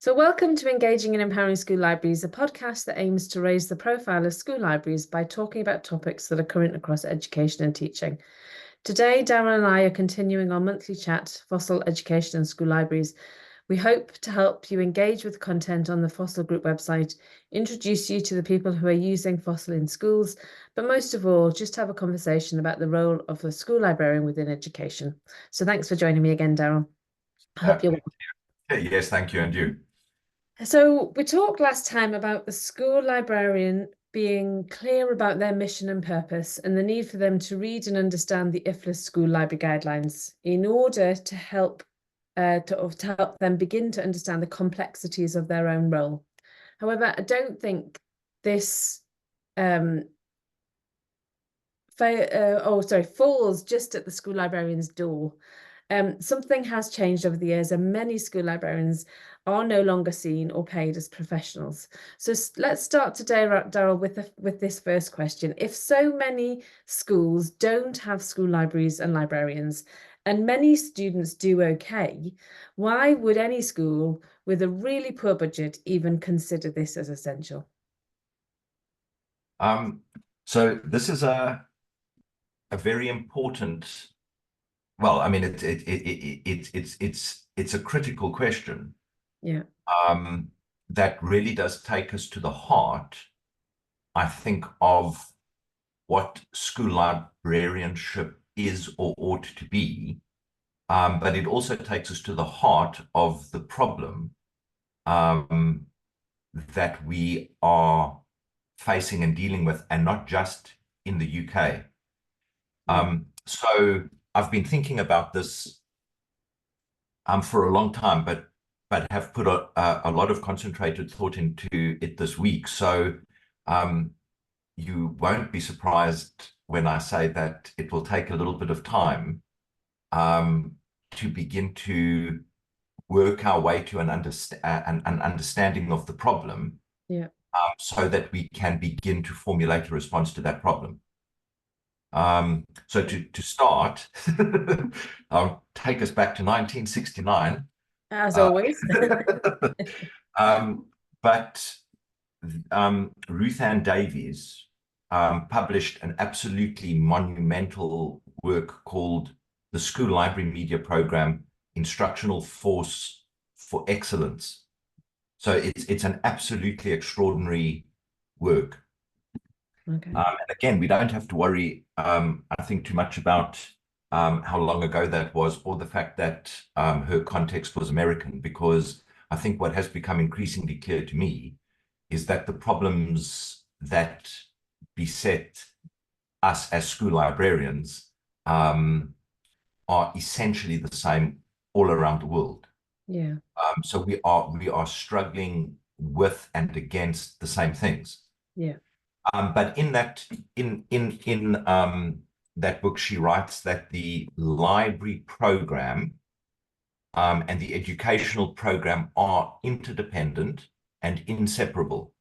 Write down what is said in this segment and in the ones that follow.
So, welcome to Engaging and Empowering School Libraries, a podcast that aims to raise the profile of school libraries by talking about topics that are current across education and teaching. Today, Darren and I are continuing our monthly chat, FOSIL Education and School Libraries. We hope to help you engage with content on the FOSIL Group website, introduce you to the people who are using FOSIL in schools, but most of all, just have a conversation about the role of the school librarian within education. So thanks for joining me again, Darren. I hope you're well. Yes, thank you, and you. So we talked last time about the school librarian being clear about their mission and purpose and the need for them to read and understand the IFLA School Library Guidelines in order to help them begin to understand the complexities of their own role. However, I don't think this falls just at the school librarian's door. Something has changed over the years, and many school librarians are no longer seen or paid as professionals. So let's start today, Daryl, with this first question. If so many schools don't have school libraries and librarians, and many students do okay, why would any school with a really poor budget even consider this as essential? So this is a very important. Well, I mean, it's a critical question. Yeah. That really does take us to the heart, I think, of what school librarianship is or ought to be. But it also takes us to the heart of the problem that we are facing and dealing with, and not just in the UK. So I've been thinking about this for a long time, but have put a lot of concentrated thought into it this week. So you won't be surprised when I say that it will take a little bit of time to begin to work our way to an understanding of the problem. Yeah. So that we can begin to formulate a response to that problem. So to start, I'll take us back to 1969. As always. But Ruth Ann Davies published an absolutely monumental work called the School Library Media Program, Instructional Force for Excellence. So it's an absolutely extraordinary work. Okay. And again, we don't have to worry, I think, too much about how long ago that was, or the fact that her context was American, because I think what has become increasingly clear to me is that the problems that beset us as school librarians are essentially the same all around the world. Yeah. So we are struggling with and against the same things. Yeah. But in that that book, she writes that the library program and the educational program are interdependent and inseparable.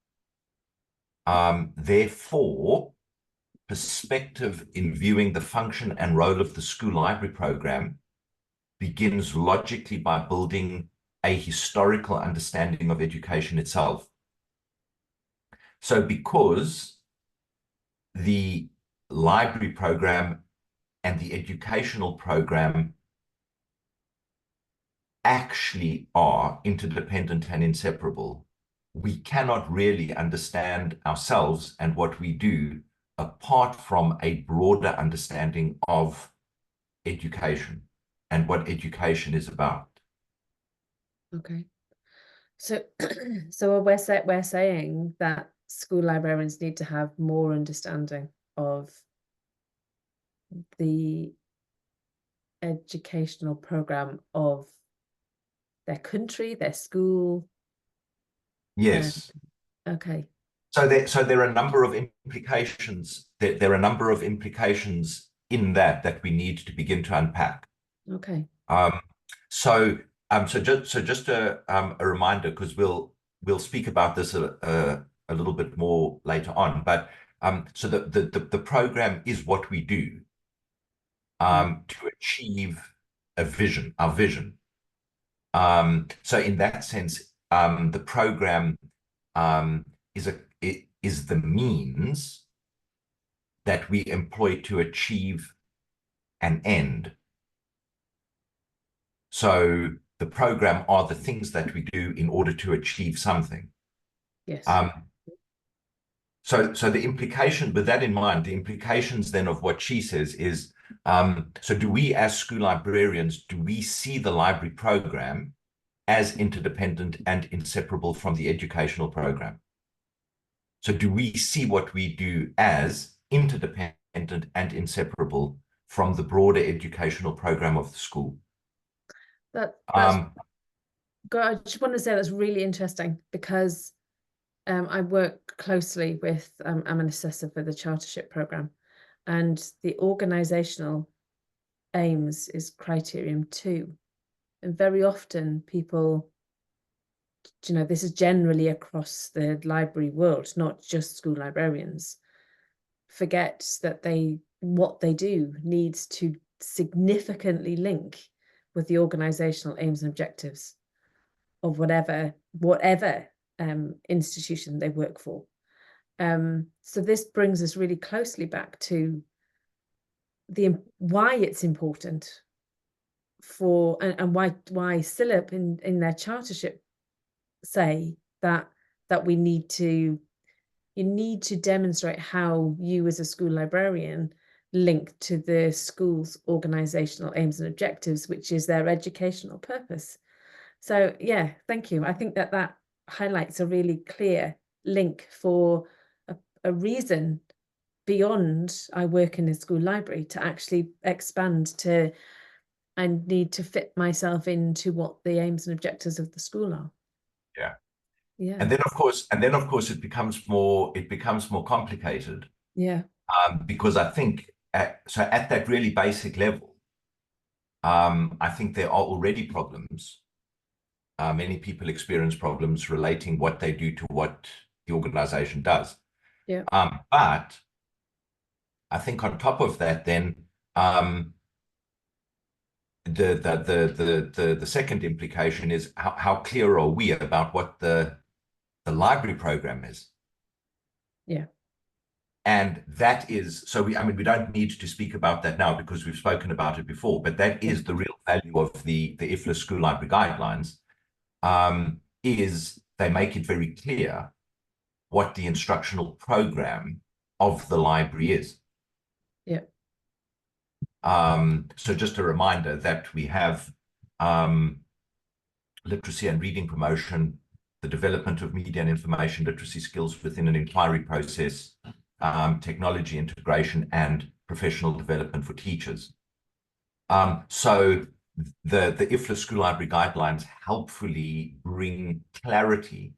Therefore, perspective in viewing the function and role of the school library program begins logically by building a historical understanding of education itself. So because the library program and the educational program actually are interdependent and inseparable, we cannot really understand ourselves and what we do apart from a broader understanding of education and what education is about. Okay. So, we're saying that school librarians need to have more understanding of the educational program of their country, their school. Yes. Okay. So there are a number of implications. There are a number of implications in that we need to begin to unpack. Okay. So just a reminder, because we'll speak about this a little bit more later on. But so the program is what we do to achieve our vision. So in that sense, the program is the means that we employ to achieve an end. So the program are the things that we do in order to achieve something. Yes. So the implication, with that in mind, the implications then of what she says is, so do we as school librarians, do we see the library program as interdependent and inseparable from the educational program? So do we see what we do as interdependent and inseparable from the broader educational program of the school? That's God, I just want to say that's really interesting because I work closely with, I'm an assessor for the chartership program, and the organizational aims is criterion 2. And very often people, this is generally across the library world, not just school librarians, forget that what they do needs to significantly link with the organizational aims and objectives of whatever institution they work for. So this brings us really closely back to why it's important for, and why SILIP in their chartership say that you need to demonstrate how you as a school librarian link to the school's organizational aims and objectives, which is their educational purpose. So yeah, thank you. I think that highlights a really clear link for a reason beyond I work in a school library to actually expand to and need to fit myself into what the aims and objectives of the school are. Yeah. Yeah. And then of course it becomes more complicated. Yeah. Because I think at that really basic level, I think there are already problems. Many people experience problems relating what they do to what the organization does. Yeah. But I think on top of that, then the second implication is how clear are we about what the library program is? Yeah. And that is, so we don't need to speak about that now because we've spoken about it before, but that is the real value of the IFLA School Library Guidelines, is they make it very clear what the instructional program of the library is. Yeah. So just a reminder that we have literacy and reading promotion, the development of media and information literacy skills within an inquiry process, technology integration, and professional development for teachers. So the IFLA School Library Guidelines helpfully bring clarity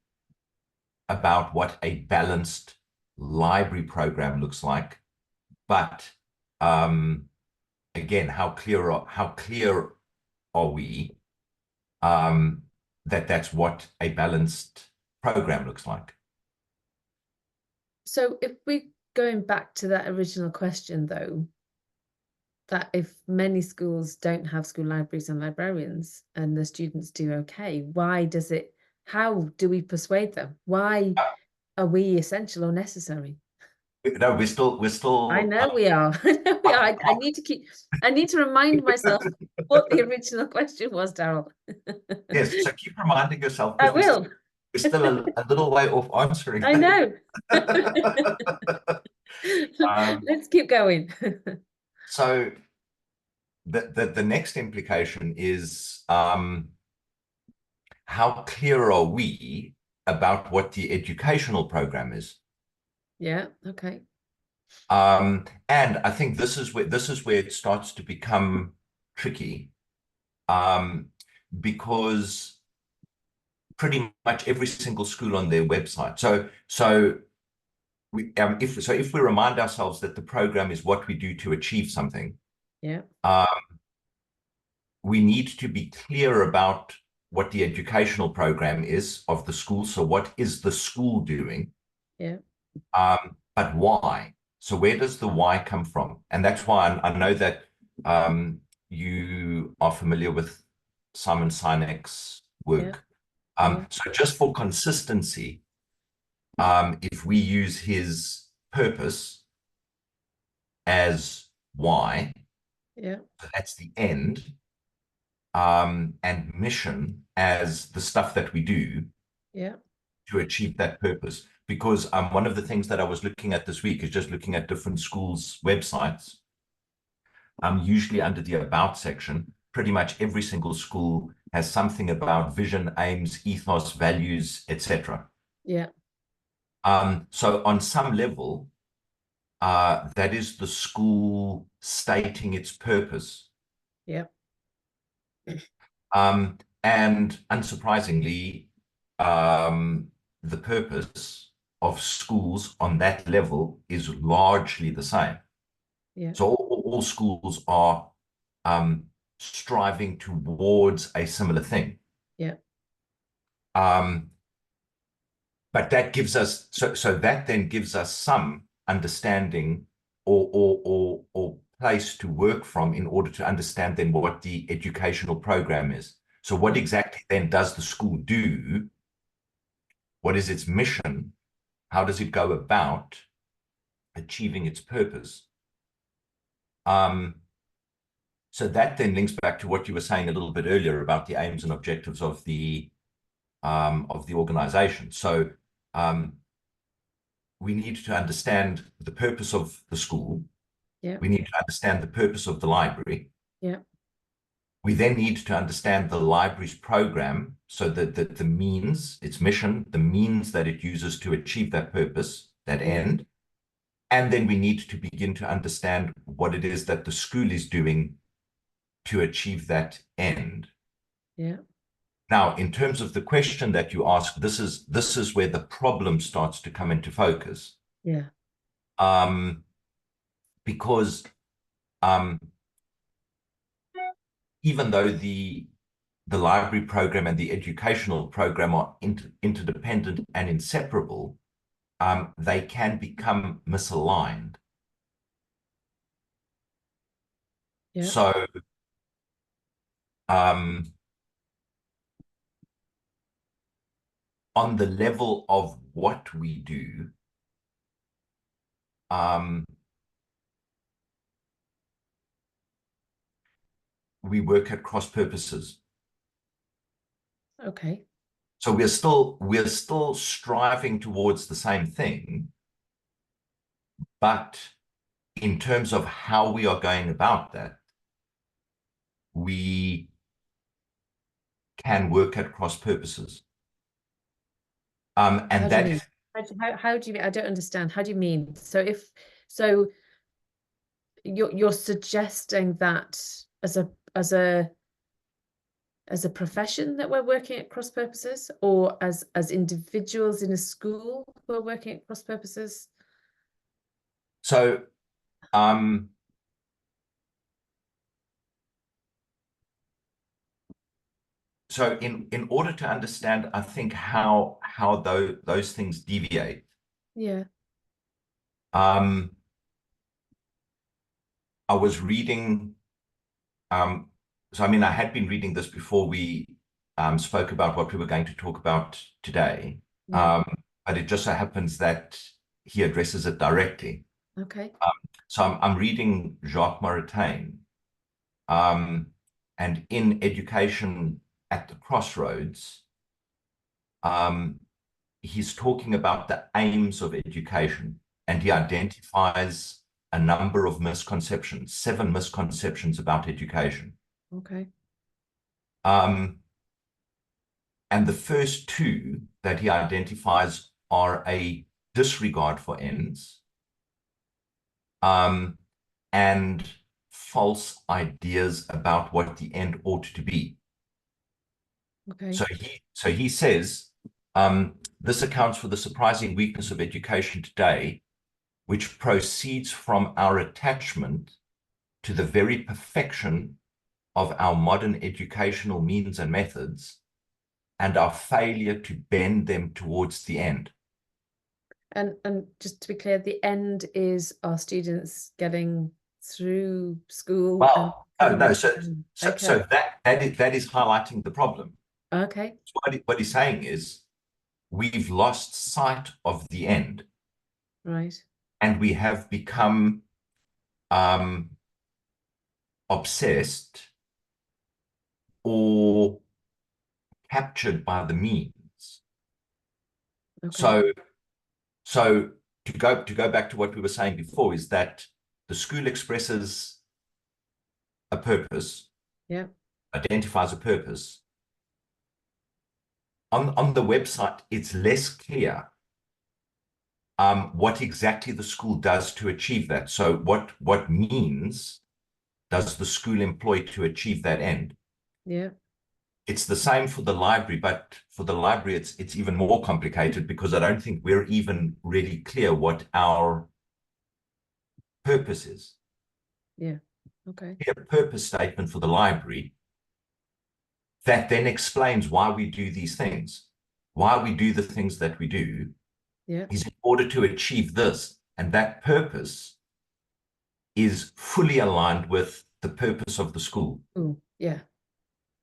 about what a balanced library program looks like, but again, how clear are we that that's what a balanced program looks like? So if we're going back to that original question, though, that if many schools don't have school libraries and librarians and the students do okay, how do we persuade them? Why are we essential or necessary? No, we're still. I know we are. I know we are. I need to remind myself what the original question was, Daryl. Yes, so keep reminding yourself. I will. We're still a little way off answering. I know. Let's keep going. So the next implication is how clear are we about what the educational program is? Yeah, okay. And I think this is where it starts to become tricky, because pretty much every single school on their website. So if we remind ourselves that the program is what we do to achieve something, yeah, we need to be clear about what the educational program is of the school. So what is the school doing? Yeah. But why? So where does the why come from? And that's why I know that you are familiar with Simon Sinek's work, Yeah. So just for consistency, if we use his purpose as why, Yeah. so that's the end, and mission as the stuff that we do Yeah. to achieve that purpose. Because one of the things that I was looking at this week is just looking at different schools' websites. Usually under the about section, pretty much every single school has something about vision, aims, ethos, values, etc. Yeah. So on some level, that is the school stating its purpose. Yeah. And unsurprisingly, the purpose of schools on that level is largely the same. Yeah. So all schools are striving towards a similar thing. Yeah. Um, but that gives us so that then gives us some understanding or place to work from in order to understand then what the educational program is. So what exactly then does the school do? What is its mission? How does it go about achieving its purpose? So that then links back to what you were saying a little bit earlier about the aims and objectives of the organization. So we need to understand the purpose of the school. Yeah. We need to understand the purpose of the library. Yeah. We then need to understand the library's program, so that the means, its mission, the means that it uses to achieve that purpose, that end. And then we need to begin to understand what it is that the school is doing to achieve that end. Yeah. Now, in terms of the question that you ask, this is where the problem starts to come into focus. Yeah. Because even though the library program and the educational program are interdependent and inseparable, they can become misaligned. Yeah. So on the level of what we do, we work at cross purposes. Okay. So we're still striving towards the same thing, but in terms of how we are going about that, we can work at cross purposes. And How do you that mean? is How do you mean? I don't understand. How do you mean? So you're suggesting that as a profession that we're working at cross purposes, or as individuals in a school who are working at cross purposes? so. So in order to understand, I think how those things deviate. Yeah. I was reading. So I mean, I had been reading this before we spoke about what we were going to talk about today. Yeah. But it just so happens that he addresses it directly. Okay. So I'm reading Jacques Maritain, and in Education at the Crossroads, he's talking about the aims of education, and he identifies a number of misconceptions, 7 misconceptions about education. Okay. And the first 2 that he identifies are a disregard for ends, and false ideas about what the end ought to be. Okay. So he says, this accounts for the surprising weakness of education today, which proceeds from our attachment to the very perfection of our modern educational means and methods, and our failure to bend them towards the end. And just to be clear, the end is our students getting through school. Well, no. So Okay. that is highlighting the problem. Okay. So what he's saying is we've lost sight of the end, Right. and we have become um, obsessed or captured by the means. Okay. So, so to go back to what we were saying before, is that the school expresses a purpose, Yeah. identifies a purpose. On the website, it's less clear what exactly the school does to achieve that. So what means does the school employ to achieve that end? Yeah. It's the same for the library, but for the library, it's even more complicated because I don't think we're even really clear what our purpose is. Yeah. Okay. A purpose statement for the library that then explains why we do these things, why we do the things that we do, Yeah. is in order to achieve this. And that purpose is fully aligned with the purpose of the school. Oh, yeah.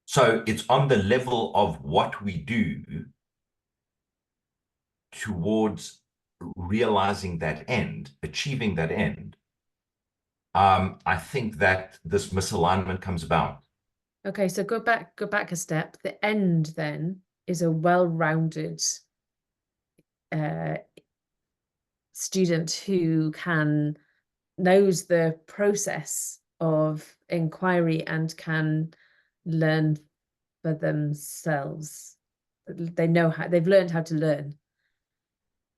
So it's on the level of what we do towards realizing that end, achieving that end. I think that this misalignment comes about. Okay, so go back a step. The end then is a well-rounded uh, student who knows the process of inquiry and can learn for themselves. They know how they've learned how to learn.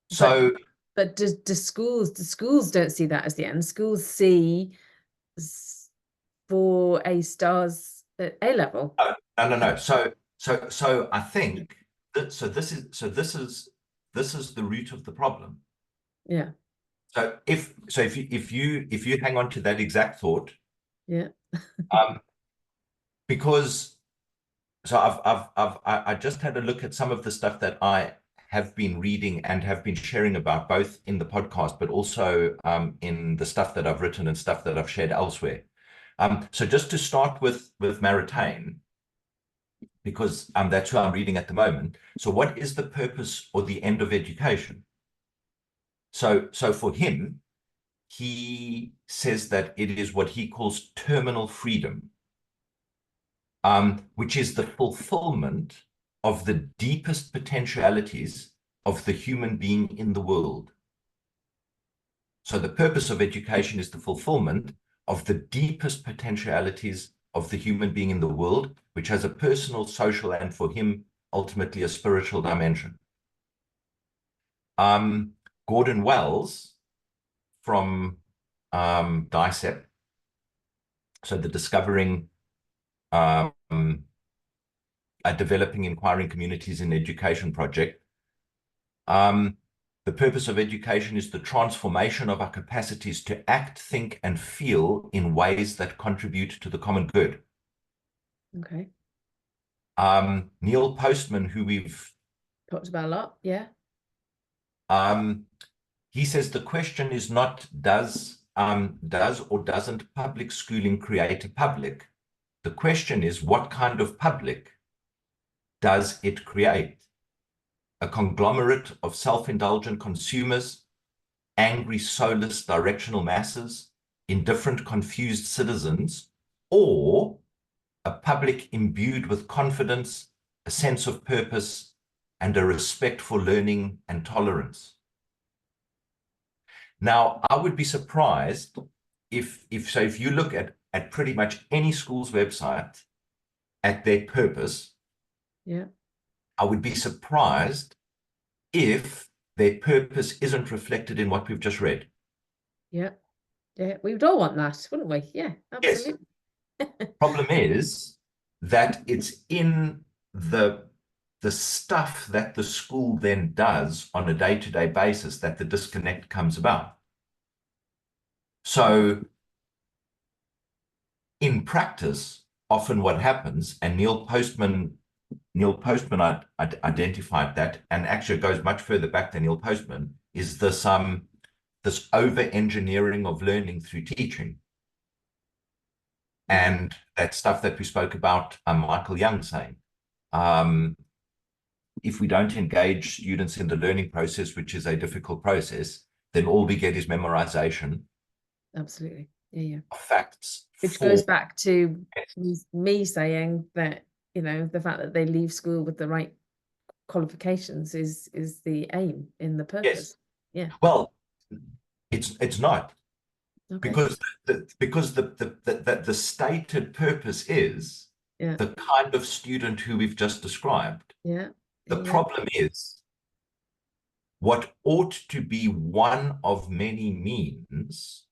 But So, the schools don't see that as the end. Schools see 4 A stars at A level. no. So I think that this is the root of the problem. Yeah. So if you hang on to that exact thought, Yeah. um, because so I just had a look at some of the stuff that I have been reading and have been sharing about, both in the podcast, but also in the stuff that I've written and stuff that I've shared elsewhere. So just to start with Maritain, because that's who I'm reading at the moment. So what is the purpose or the end of education? So for him, he says that it is what he calls terminal freedom, which is the fulfillment of the deepest potentialities of the human being in the world. So the purpose of education is the fulfillment of the deepest potentialities of the human being in the world, which has a personal, social, and for him, ultimately a spiritual dimension. Gordon Wells from DICEP, so the Discovering Developing Inquiring Communities in Education project. The purpose of education is the transformation of our capacities to act, think, and feel in ways that contribute to the common good. Okay. Neil Postman, who we've Talked about a lot. Yeah. he says the question is not does or doesn't public schooling create a public? The question is, what kind of public does it create? A conglomerate of self-indulgent consumers, angry, soulless, directional masses, indifferent, confused citizens, or a public imbued with confidence, a sense of purpose, and a respect for learning and tolerance? Now, I would be surprised if you look at pretty much any school's website at their purpose, Yeah. I would be surprised if their purpose isn't reflected in what we've just read. Yeah. Yeah. We would all want that, wouldn't we? Yeah, Yes. absolutely. Problem is that it's in the stuff that the school then does on a day-to-day basis that the disconnect comes about. So in practice, often what happens, and Neil Postman identified that, and actually goes much further back than Neil Postman, is this over-engineering of learning through teaching. And that stuff that we spoke about, Michael Young saying. If we don't engage students in the learning process, which is a difficult process, then all we get is memorization. Absolutely. Yeah. Of facts. Which goes back to me saying that, the fact that they leave school with the right qualifications is the aim in the purpose. Yes. Yeah. Well, it's not. Okay. Because the stated purpose is the kind of student who we've just described. Yeah. The problem is what ought to be one of many means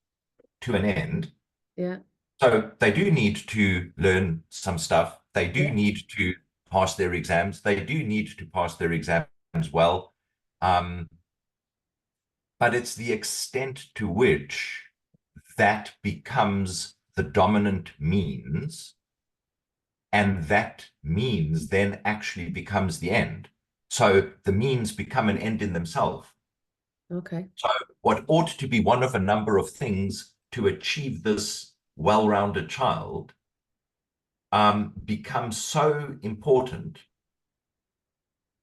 to an end. Yeah. So they do need to learn some stuff. They do Yeah. need to pass their exams. They do need to pass their exams well. But it's the extent to which that becomes the dominant means, and that means then actually becomes the end. So the means become an end in themselves. Okay. So what ought to be one of a number of things to achieve this well-rounded child becomes so important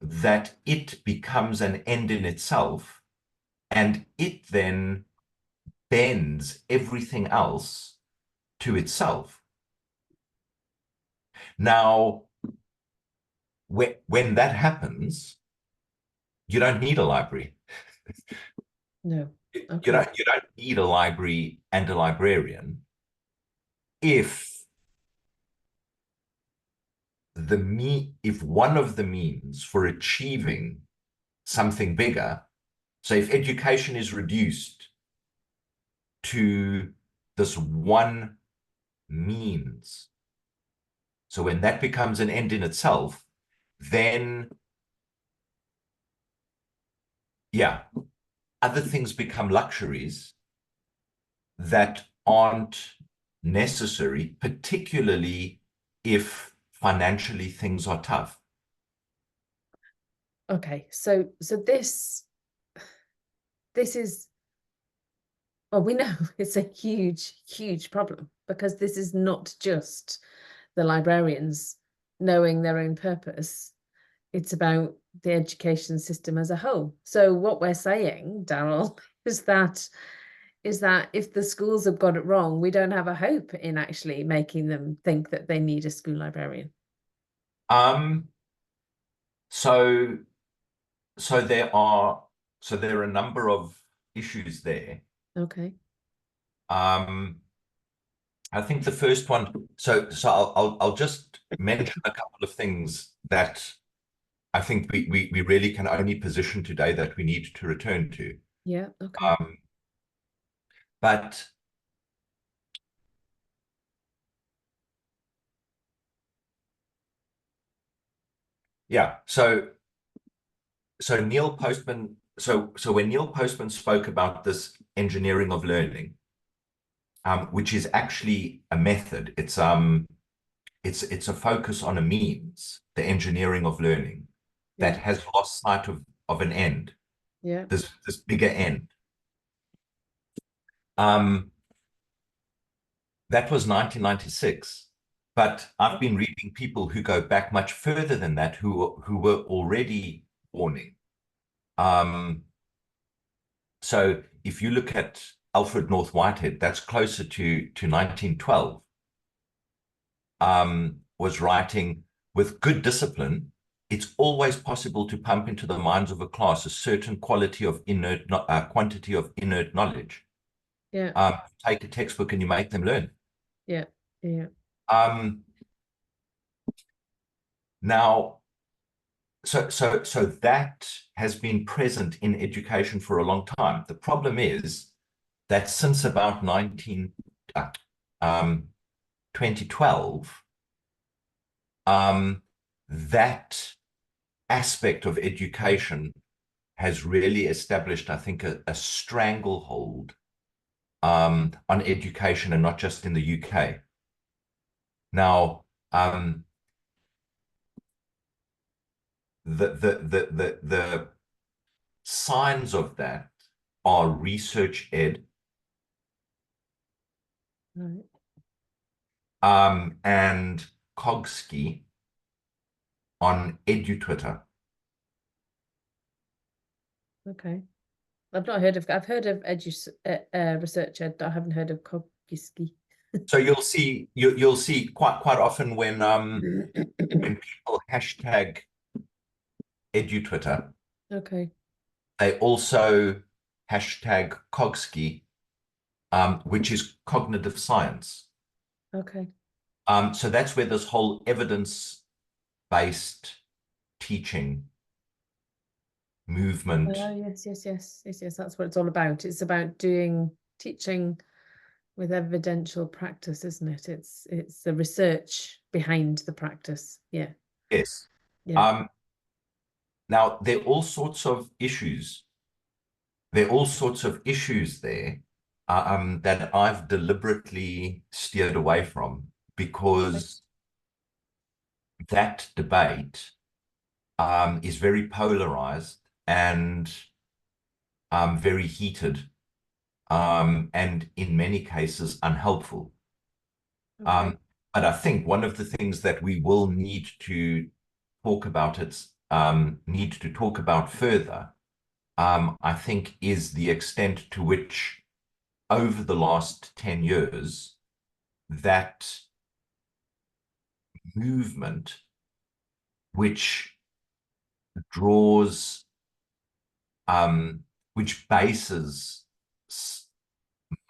that it becomes an end in itself, and it then bends everything else to itself. Now, when that happens, you don't need a library. No. Okay. You don't need a library and a librarian if if one of the means for achieving something bigger, so if education is reduced to this one means, so when that becomes an end in itself, then other things become luxuries that aren't necessary, particularly if financially things are tough. Okay. So this is, well, we know it's a huge problem, because this is not just the librarians knowing their own purpose. It's about the education system as a whole. So what we're saying, Daryl, is that if the schools have got it wrong, we don't have a hope in actually making them think that they need a school librarian. So there are a number of issues there. Okay. I think the first one, so I'll just mention a couple of things that I think we really can only position today that we need to return to. Yeah. Okay. But yeah, so Neil Postman, so when Neil Postman spoke about this engineering of learning, which is actually a method, it's a focus on a means, the engineering of learning, that has lost sight of an end. Yeah. This bigger end. That was 1996. But I've been reading people who go back much further than that, who were already warning. So if you look at Alfred North Whitehead, that's closer to 1912, was writing, with good discipline, it's always possible to pump into the minds of a class a certain quantity of inert knowledge. Yeah. Take a textbook and you make them learn. Yeah. Yeah. Now, so that has been present in education for a long time. The problem is that since about 2012, that aspect of education has really established, I think, a stranglehold on education, and not just in the UK. Now, the signs of that are research ed, Right. and Kogsky, on EduTwitter. Okay. I've not heard of, I've heard of ResearchEd, but I haven't heard of Kogski. So you'll see quite often when people hashtag EduTwitter, Okay. they also hashtag Kogski, which is cognitive science. Okay. So that's where this whole evidence-based teaching movement. Yes. That's what it's all about. It's about teaching with evidential practice, isn't it? It's the research behind the practice. Yeah. Yes. Yeah. Now there are all sorts of issues. There are all sorts of issues there that I've deliberately steered away from because that debate is very polarized and very heated, and in many cases unhelpful. Okay. But I think one of the things that we will need to talk about further, I think, is the extent to which over the last 10 years, that movement, which draws, which bases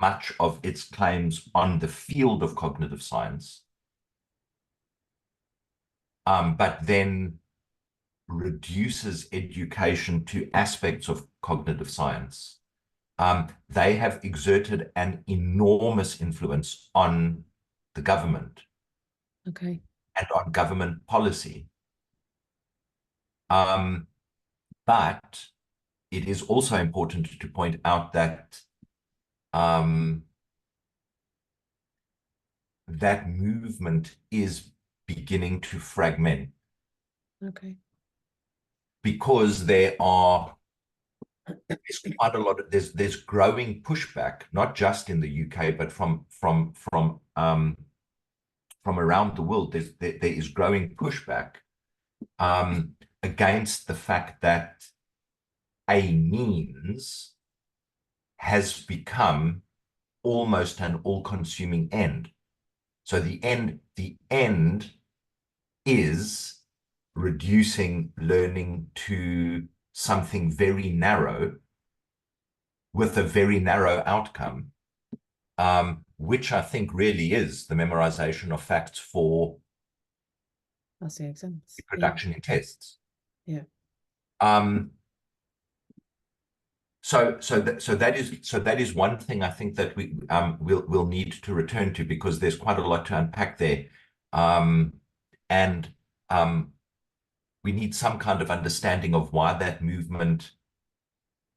much of its claims on the field of cognitive science, but then reduces education to aspects of cognitive science. They have exerted an enormous influence on the government Okay. and on government policy. But it is also important to point out that that movement is beginning to fragment Okay. because there's quite a lot of there's growing pushback, not just in the UK, but from around the world. There is growing pushback against the fact that a means has become almost an all-consuming end. So the end is reducing learning to something very narrow with a very narrow outcome, which I think really is the memorization of facts for That's the exams. production in tests. Yeah. So that is one thing I think that we'll need to return to, because there's quite a lot to unpack there, and we need some kind of understanding of why that movement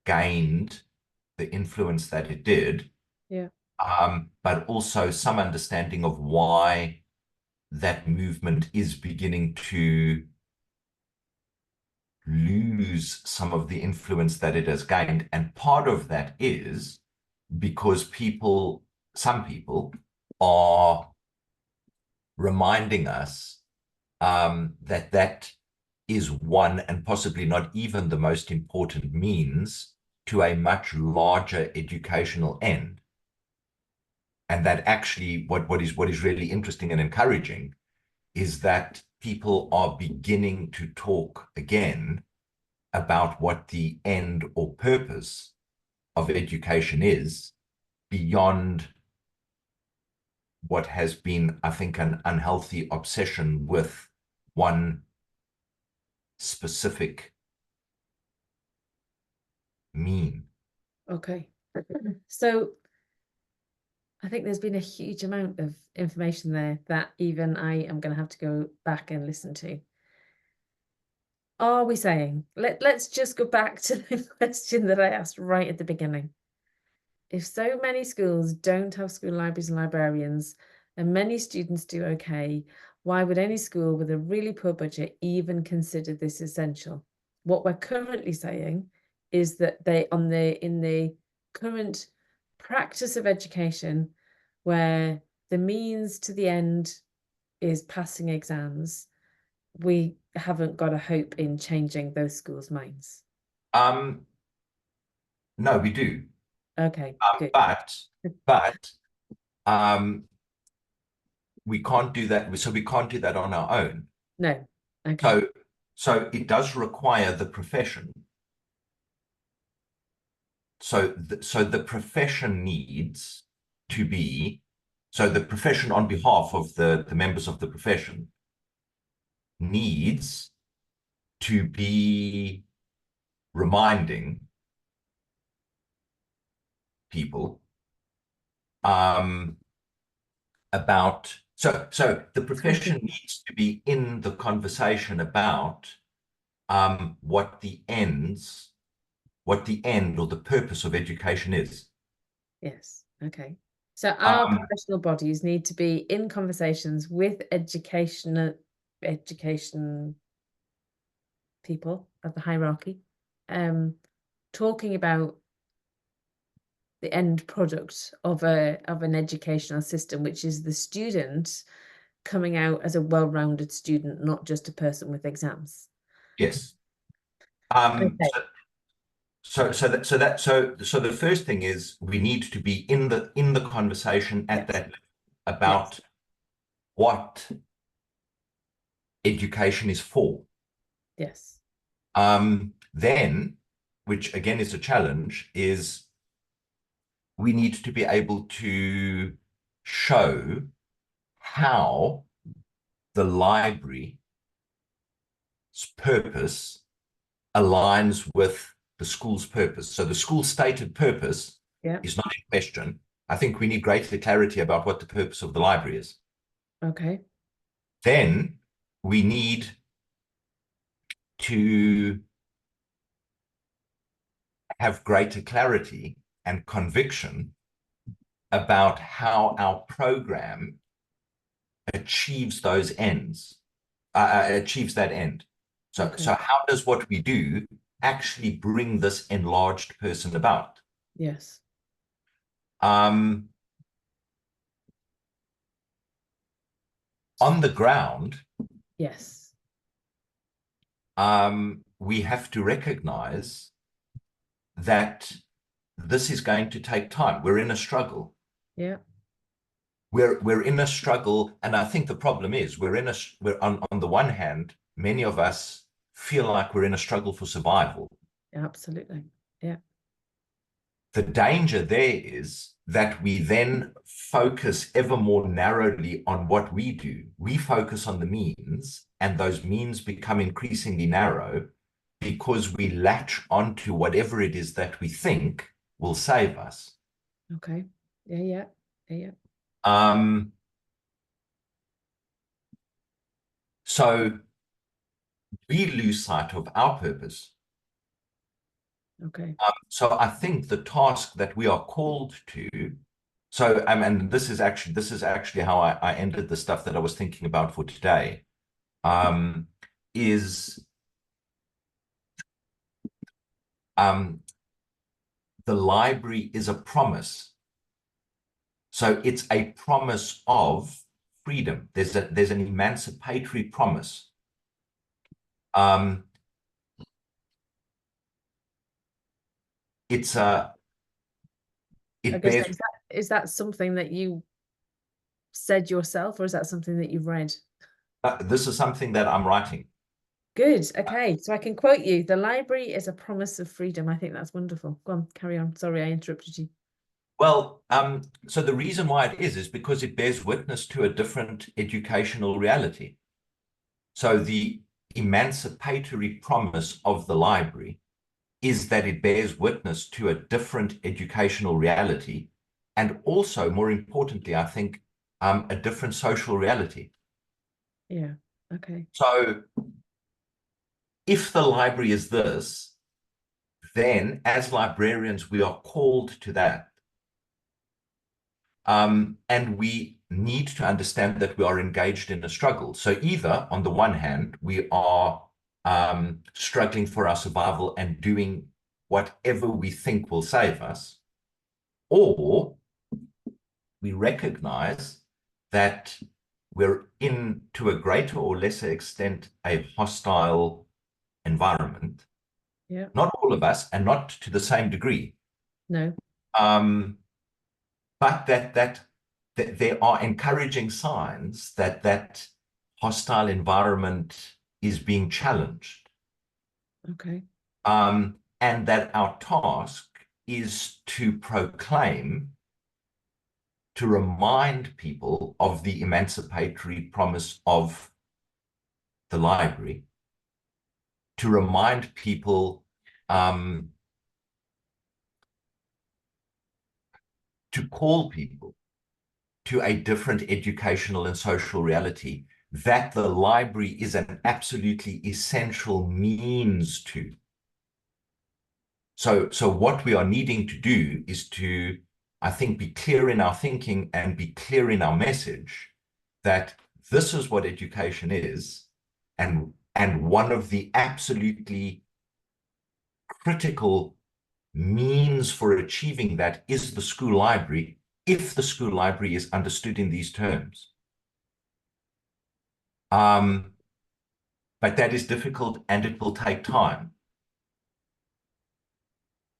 gained the influence that it did, Yeah. but also some understanding of why that movement is beginning to lose some of the influence that it has gained. And part of that is because some people are reminding us that is one, and possibly not even the most important means to a much larger educational end. And that actually what is really interesting and encouraging is that people are beginning to talk again about what the end or purpose of education is, beyond what has been, I think, an unhealthy obsession with one specific mean. Okay. So I think there's been a huge amount of information there that even I am going to have to go back and listen to. Are we saying, let's just go back to the question that I asked right at the beginning. If so many schools don't have school libraries and librarians, and many students do okay, why would any school with a really poor budget even consider this essential? What we're currently saying is that in the current practice of education, where the means to the end is passing exams, we haven't got a hope in changing those schools' minds? No, we do. Okay, good. But um, we can't do that. So we can't do that on our own. No. Okay. So it does require the profession. So the profession needs to be, so the profession on behalf of the members of the profession needs to be reminding people about, so the profession needs to be in the conversation about what the end or the purpose of education is. Yes. Okay. So our professional bodies need to be in conversations with education people of the hierarchy, talking about the end product of an educational system, which is the student coming out as a well-rounded student, not just a person with exams. Yes. Okay. So the first thing is we need to be in the conversation at that level about what education is for. Yes. Then, which again is a challenge, is we need to be able to show how the library's purpose aligns with the school's purpose. So the school's stated purpose is not in question. I think we need greater clarity about what the purpose of the library is. Okay. Then we need to have greater clarity and conviction about how our program achieves those ends, achieves that end. So how does what we do actually bring this enlarged person about? Yes. On the ground, Yes. we have to recognize that this is going to take time. We're in a struggle. Yeah. We're in a struggle, and I think the problem is we're on the one hand, many of us feel like we're in a struggle for survival. Absolutely. Yeah. The danger there is that we then focus ever more narrowly on what we do. We focus on the means, and those means become increasingly narrow because we latch onto whatever it is that we think will save us. Okay. Yeah. So we lose sight of our purpose. Okay. So I think the task that we are called to, so and this is actually how I ended the stuff that I was thinking about for today, is the library is a promise. So it's a promise of freedom. There's an emancipatory promise. It's a it bears. Is that something that you said yourself, or is that something that you've read? This is something that I'm writing. Good. Okay. So I can quote you. The library is a promise of freedom. I think that's wonderful. Go on, carry on. Sorry, I interrupted you. Well, so the reason why it is because it bears witness to a different educational reality. So the emancipatory promise of the library is that it bears witness to a different educational reality, and also, more importantly, I think, a different social reality. Yeah. Okay. So if the library is this, then as librarians, we are called to that. And we need to understand that we are engaged in a struggle. So either, on the one hand, we are struggling for our survival and doing whatever we think will save us, or we recognize that we're in, to a greater or lesser extent, a hostile environment. Yeah. Not all of us, and not to the same degree. No. But that there are encouraging signs that that hostile environment is being challenged. Okay. And that our task is to proclaim, to remind people of the emancipatory promise of the library, to remind people to call people to a different educational and social reality, that the library is an absolutely essential means to. So what we are needing to do is to, I think, be clear in our thinking and be clear in our message that this is what education is, and one of the absolutely critical means for achieving that is the school library, if the school library is understood in these terms. But that is difficult and it will take time.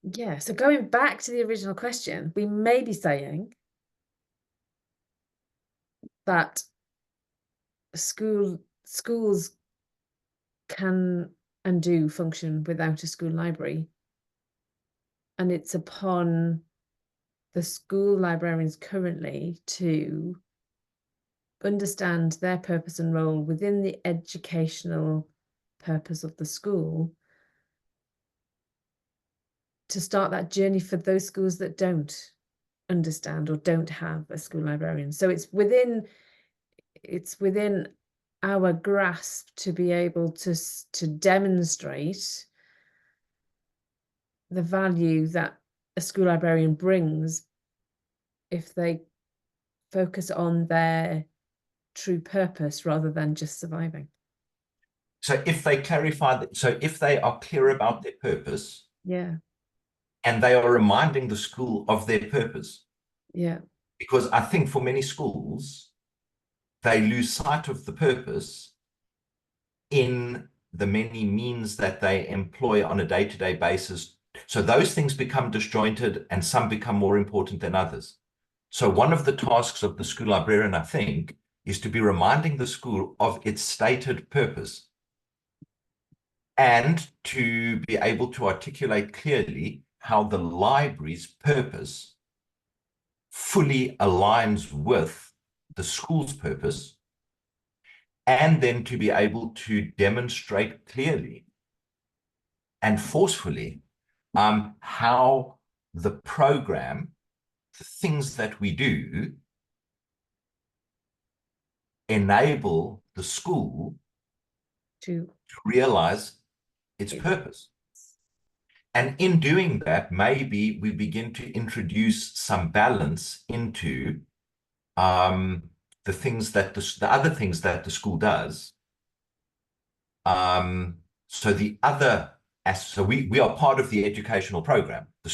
Yeah, so going back to the original question, we may be saying that schools can and do function without a school library. And it's upon the school librarians currently to understand their purpose and role within the educational purpose of the school to start that journey for those schools that don't understand or don't have a school librarian. So it's within our grasp to be able to demonstrate the value that a school librarian brings if they focus on their true purpose rather than just surviving. So if they clarify that, so if they are clear about their purpose, Yeah. and they are reminding the school of their purpose. Yeah. Because I think for many schools, they lose sight of the purpose in the many means that they employ on a day-to-day basis. So those things become disjointed and some become more important than others. So one of the tasks of the school librarian, I think, is to be reminding the school of its stated purpose and to be able to articulate clearly how the library's purpose fully aligns with the school's purpose, and then to be able to demonstrate clearly and forcefully how the program, the things that we do, enable the school To realize its purpose. And in doing that, maybe we begin to introduce some balance into the things that the other things that the school does. So the other, so we are part of the educational program. The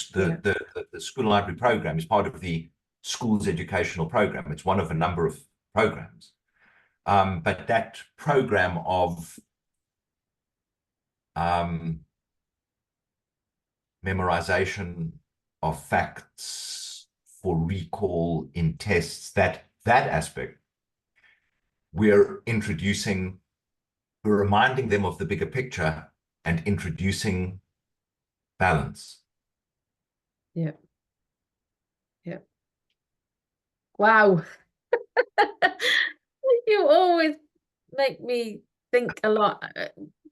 school library program is part of the school's educational program. It's one of a number of programs. But that program of memorization of facts for recall in tests, that aspect, we're reminding them of the bigger picture and introducing balance. Yeah. Yeah. Wow. You always make me think a lot,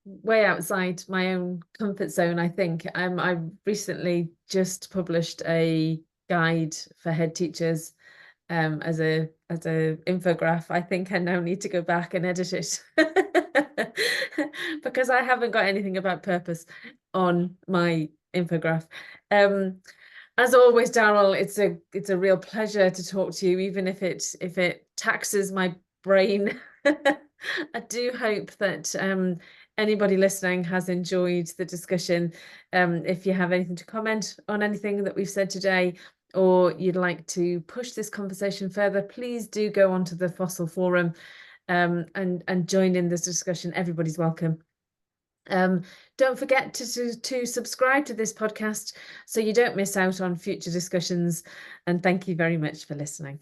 way outside my own comfort zone, I think. I recently just published a guide for head teachers as a infograph. I think I now need to go back and edit it because I haven't got anything about purpose on my infograph. As always, Daryl, it's a real pleasure to talk to you, even if it taxes my brain. I do hope that anybody listening has enjoyed the discussion. If you have anything to comment on anything that we've said today, or you'd like to push this conversation further, please do go onto the FOSIL forum and join in this discussion. Everybody's welcome. Don't forget to subscribe to this podcast so you don't miss out on future discussions. And thank you very much for listening.